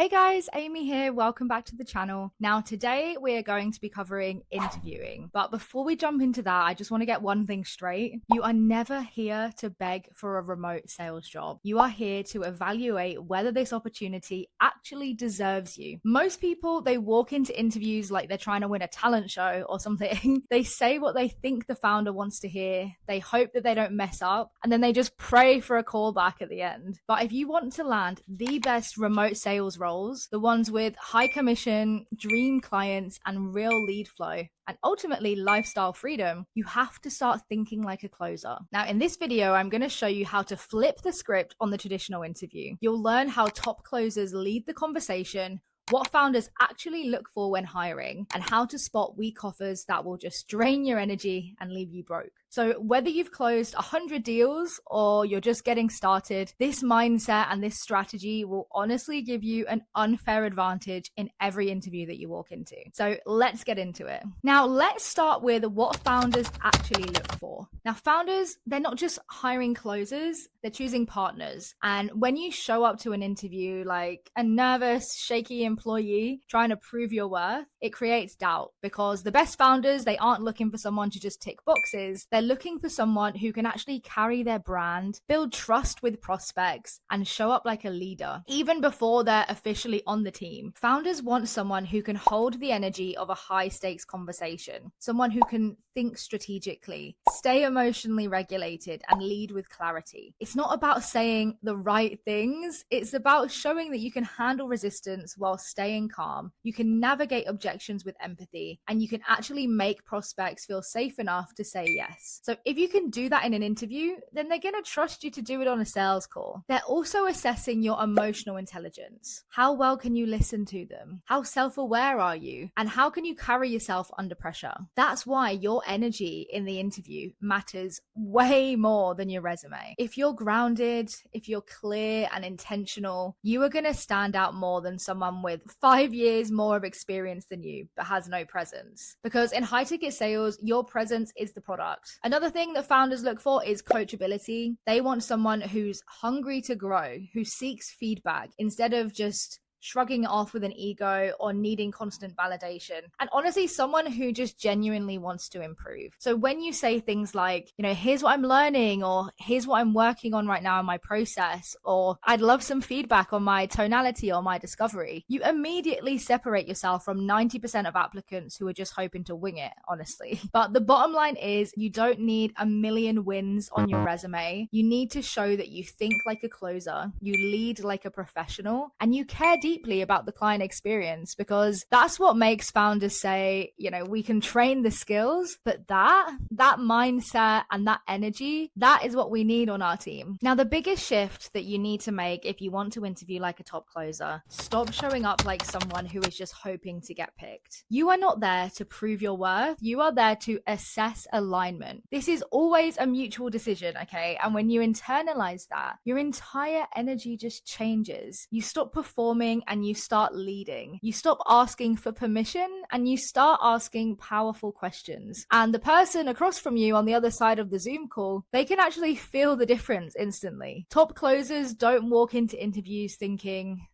Hey guys, Amy here. Welcome back to the channel. Now today we are going to be covering interviewing. But before we jump into that, I just want to get one thing straight. You are never here to beg for a remote sales job. You are here to evaluate whether this opportunity actually deserves you. Most people, they walk into interviews like they're trying to win a talent show or something. They say what they think the founder wants to hear. They hope that they don't mess up, and then they just pray for a call back at the end. But if you want to land the best remote sales roles, the ones with high commission, dream clients, and real lead flow, and ultimately lifestyle freedom, you have to start thinking like a closer. Now, in this video, I'm going to show you how to flip the script on the traditional interview. You'll learn how top closers lead the conversation, what founders actually look for when hiring, and how to spot weak offers that will just drain your energy and leave you broke. So whether you've closed 100 deals or you're just getting started, this mindset and this strategy will honestly give you an unfair advantage in every interview that you walk into. So let's get into it. Now, let's start with what founders actually look for. Now, founders, they're not just hiring closers, they're choosing partners. And when you show up to an interview like a nervous, shaky employee trying to prove your worth, it creates doubt, because the best founders, they aren't looking for someone to just tick boxes. They're looking for someone who can actually carry their brand, build trust with prospects, and show up like a leader. Even before they're officially on the team, founders want someone who can hold the energy of a high stakes conversation, someone who can think strategically, stay emotionally regulated, and lead with clarity. It's not about saying the right things. It's about showing that you can handle resistance while staying calm. You can navigate objections with empathy, and you can actually make prospects feel safe enough to say yes. So if you can do that in an interview, then they're going to trust you to do it on a sales call. They're also assessing your emotional intelligence. How well can you listen to them? How self-aware are you? And how can you carry yourself under pressure? That's why your energy in the interview matters way more than your resume. If you're grounded, if you're clear and intentional, you are going to stand out more than someone with 5 years more of experience than you, but has no presence. Because in high ticket sales, your presence is the product. Another thing that founders look for is coachability. They want someone who's hungry to grow, who seeks feedback instead of just shrugging it off with an ego or needing constant validation. And honestly, someone who just genuinely wants to improve. So when you say things like, here's what I'm learning, or here's what I'm working on right now in my process, or I'd love some feedback on my tonality or my discovery, you immediately separate yourself from 90% of applicants who are just hoping to wing it, honestly. But the bottom line is, you don't need a million wins on your resume. You need to show that you think like a closer, you lead like a professional, and you care deeply about the client experience, because that's what makes founders say, we can train the skills, but that mindset and that energy, that is what we need on our team. Now, the biggest shift that you need to make if you want to interview like a top closer, stop showing up like someone who is just hoping to get picked. You are not there to prove your worth. You are there to assess alignment. This is always a mutual decision, okay? And when you internalize that, your entire energy just changes. You stop performing and you start leading. You stop asking for permission and you start asking powerful questions. And the person across from you on the other side of the Zoom call, they can actually feel the difference instantly. Top closers don't walk into interviews thinking,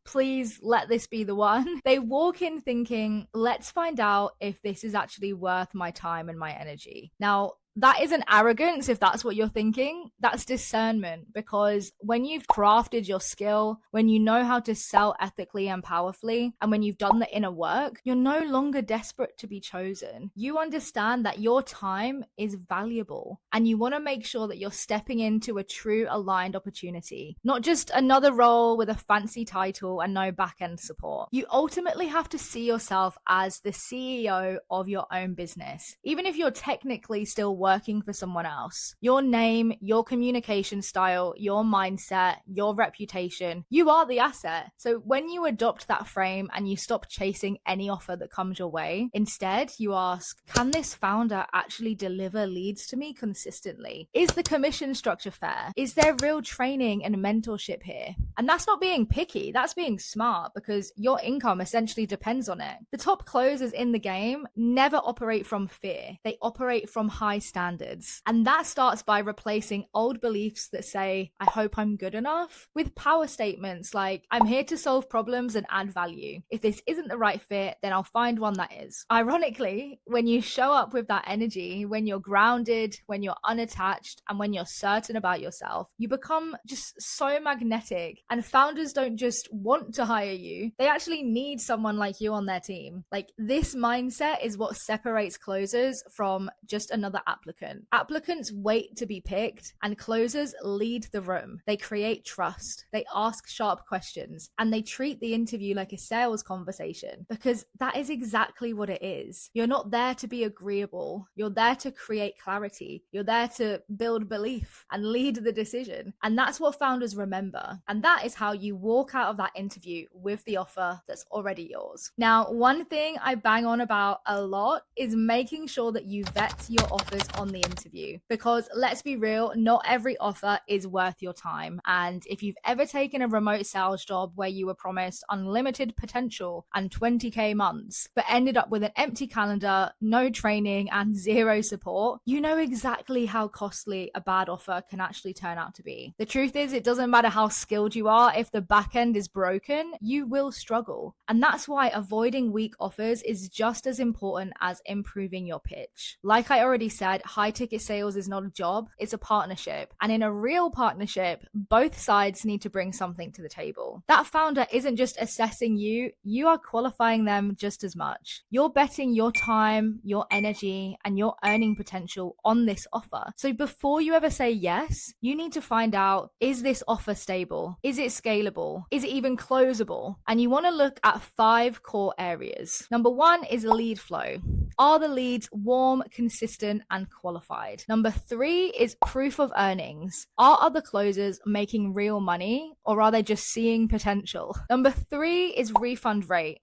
please let this be the one. They walk in thinking, let's find out if this is actually worth my time and my energy. Now, that isn't arrogance if that's what you're thinking. That's discernment, because when you've crafted your skill, when you know how to sell ethically and powerfully, and when you've done the inner work, you're no longer desperate to be chosen. You understand that your time is valuable, and you want to make sure that you're stepping into a true aligned opportunity, not just another role with a fancy title and no back-end support. You ultimately have to see yourself as the CEO of your own business, even if you're technically still working for someone else. Your name, your communication style, your mindset, your reputation, you are the asset. So when you adopt that frame and you stop chasing any offer that comes your way, instead you ask, can this founder actually deliver leads to me consistently? Is the commission structure fair? Is there real training and mentorship here? And that's not being picky, that's being smart, because your income essentially depends on it. The top closers in the game never operate from fear. They operate from high standards. standards. And that starts by replacing old beliefs that say, I hope I'm good enough, with power statements like, I'm here to solve problems and add value. If this isn't the right fit, then I'll find one that is. Ironically, when you show up with that energy, when you're grounded, when you're unattached, and when you're certain about yourself, you become just so magnetic. And founders don't just want to hire you, they actually need someone like you on their team. Like, this mindset is what separates closers from just another applicant. Applicants wait to be picked, and closers lead the room. They create trust, they ask sharp questions, and they treat the interview like a sales conversation, because that is exactly what it is. You're not there to be agreeable, you're there to create clarity, you're there to build belief and lead the decision. And that's what founders remember. And that is how you walk out of that interview with the offer that's already yours. Now, one thing I bang on about a lot is making sure that you vet your offers on the interview, because let's be real, not every offer is worth your time. And if you've ever taken a remote sales job where you were promised unlimited potential and 20k months, but ended up with an empty calendar, no training, and zero support, you know exactly how costly a bad offer can actually turn out to be. The truth is, it doesn't matter how skilled you are, if the back end is broken, you will struggle. And that's why avoiding weak offers is just as important as improving your pitch. Like I already said, high ticket sales is not a job, it's a partnership. And in a real partnership, both sides need to bring something to the table. That founder isn't just assessing you, you are qualifying them just as much. You're betting your time, your energy, and your earning potential on this offer. So before you ever say yes, you need to find out, is this offer stable? Is it scalable? Is it even closable? And you want to look at 5 core areas. Number 1 is lead flow. Are the leads warm, consistent, and qualified? Number 3 is proof of earnings. Are other closers making real money, or are they just seeing potential? Number 3 is refund rate.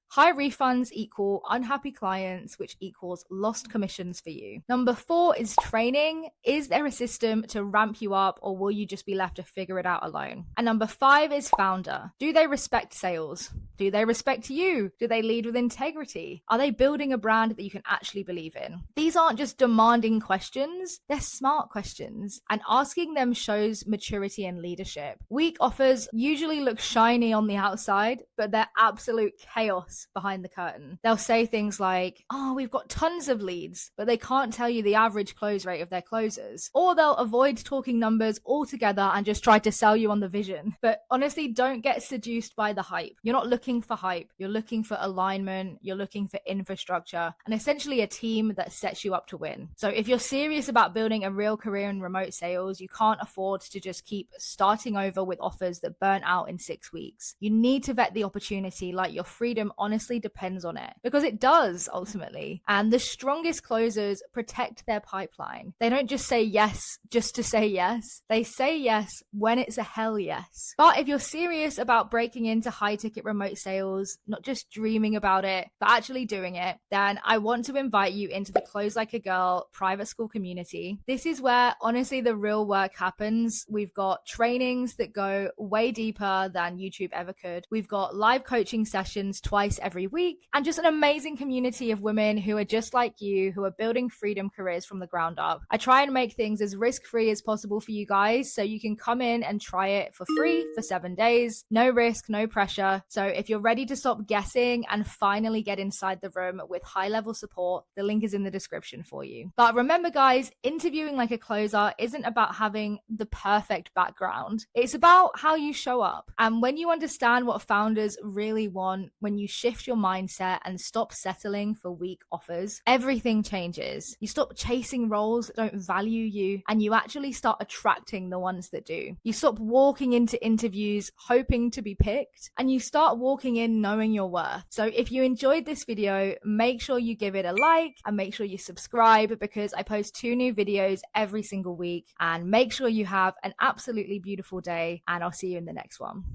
High refunds equal unhappy clients, which equals lost commissions for you. Number 4 is training. Is there a system to ramp you up, or will you just be left to figure it out alone? And number 5 is founder. Do they respect sales? Do they respect you? Do they lead with integrity? Are they building a brand that you can actually believe in? These aren't just demanding questions, they're smart questions. And asking them shows maturity and leadership. Weak offers usually look shiny on the outside, but they're absolute chaos behind the curtain. They'll say things like, oh, we've got tons of leads, but they can't tell you the average close rate of their closers. Or they'll avoid talking numbers altogether and just try to sell you on the vision. But honestly, don't get seduced by the hype. You're not looking for hype. You're looking for alignment. You're looking for infrastructure and essentially a team that sets you up to win. So if you're serious about building a real career in remote sales, you can't afford to just keep starting over with offers that burn out in 6 weeks. You need to vet the opportunity like your freedom honestly depends on it, because it does ultimately. And the strongest closers protect their pipeline. They don't just say yes just to say yes. They say yes when it's a hell yes. But if you're serious about breaking into high ticket remote sales, not just dreaming about it, but actually doing it, then I want to invite you into the Close Like a Girl private school community. This is where honestly the real work happens. We've got trainings that go way deeper than YouTube ever could. We've got live coaching sessions twice every week, and just an amazing community of women who are just like you, who are building freedom careers from the ground up. I try and make things as risk-free as possible for you guys, so you can come in and try it for free for 7 days. No risk, no pressure. So if you're ready to stop guessing and finally get inside the room with high-level support, the link is in the description for you. But remember guys, interviewing like a closer isn't about having the perfect background. It's about how you show up. And when you understand what founders really want, when you shift your mindset and stop settling for weak offers, everything changes. You stop chasing roles that don't value you, and you actually start attracting the ones that do. You stop walking into interviews hoping to be picked, and you start walking in knowing your worth. So if you enjoyed this video, make sure you give it a like and make sure you subscribe, because I post 2 new videos every single week. And make sure you have an absolutely beautiful day, and I'll see you in the next one.